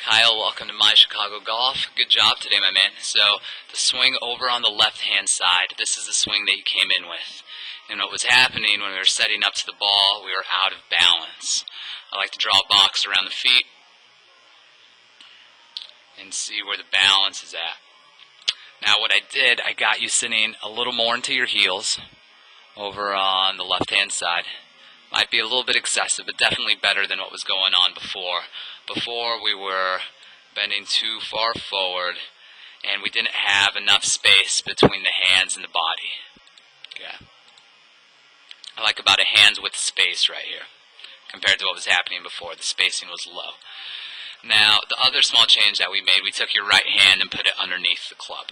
Kyle, welcome to My Chicago Golf. Good job today, my man. So, the swing over on the left-hand side, this is the swing that you came in with. And what was happening when we were setting up to the ball, we were out of balance. I like to draw a box around the feet and see where the balance is at. Now what I did, I got you sitting a little more into your heels over on the left-hand side. Might be a little bit excessive, but definitely better than what was going on before. Before we were bending too far forward and we didn't have enough space between the hands and the body. Okay. I like about a hand's width space right here compared to what was happening before. The spacing was low. Now, the other small change that we made, we took your right hand and put it underneath the club.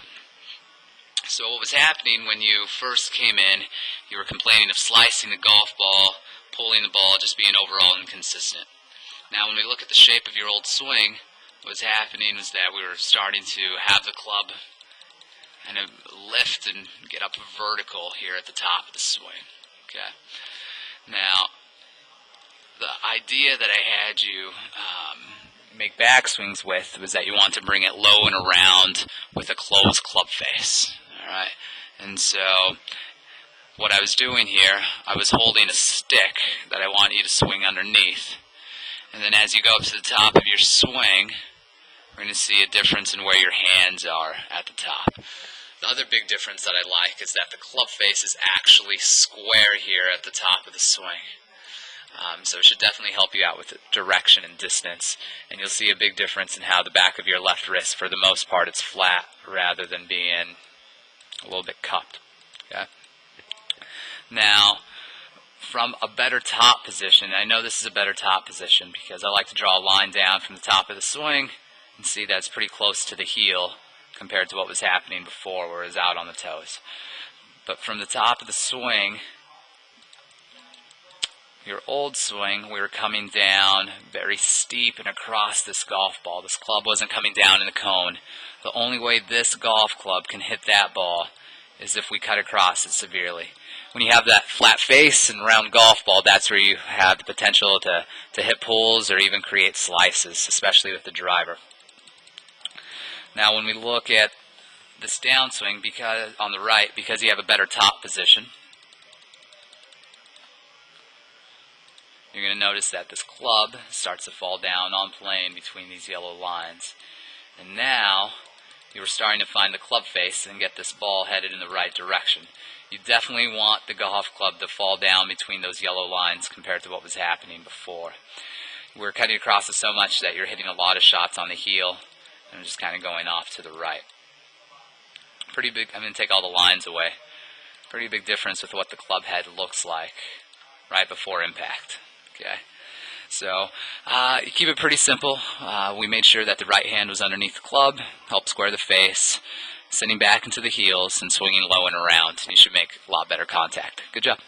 So what was happening when you first came in, you were complaining of slicing the golf ball, pulling the ball, just being overall inconsistent. Now when we look at the shape of your old swing, what was happening was that we were starting to have the club kind of lift and get up vertical here at the top of the swing. Okay. Now, the idea that I had you make backswings with was that you want to bring it low and around with a closed club face. Alright, and so what I was doing here, I was holding a stick that I want you to swing underneath. And then as you go up to the top of your swing, we're going to see a difference in where your hands are at the top. The other big difference that I like is that the club face is actually square here at the top of the swing. So it should definitely help you out with the direction and distance. And you'll see a big difference in how the back of your left wrist, for the most part, it's flat rather than being a little bit cupped. Okay? Now, from a better top position, I know this is a better top position because I like to draw a line down from the top of the swing and see that it's pretty close to the heel compared to what was happening before where it was out on the toes. But from the top of the swing, your old swing, we were coming down very steep and across this golf ball. This club wasn't coming down in a cone. The only way this golf club can hit that ball is if we cut across it severely. When you have that flat face and round golf ball, that's where you have the potential to hit pulls or even create slices, especially with the driver. Now when we look at this downswing, because on the right, because you have a better top position, you're going to notice that this club starts to fall down on plane between these yellow lines. And now you are starting to find the club face and get this ball headed in the right direction. You definitely want the golf club to fall down between those yellow lines compared to what was happening before. We're cutting across it so much that you're hitting a lot of shots on the heel and just kind of going off to the right. Pretty big, I'm going to take all the lines away. Pretty big difference with what the club head looks like right before impact. Okay, so you keep it pretty simple. We made sure that the right hand was underneath the club, help square the face, sitting back into the heels and swinging low and around. You should make a lot better contact. Good job.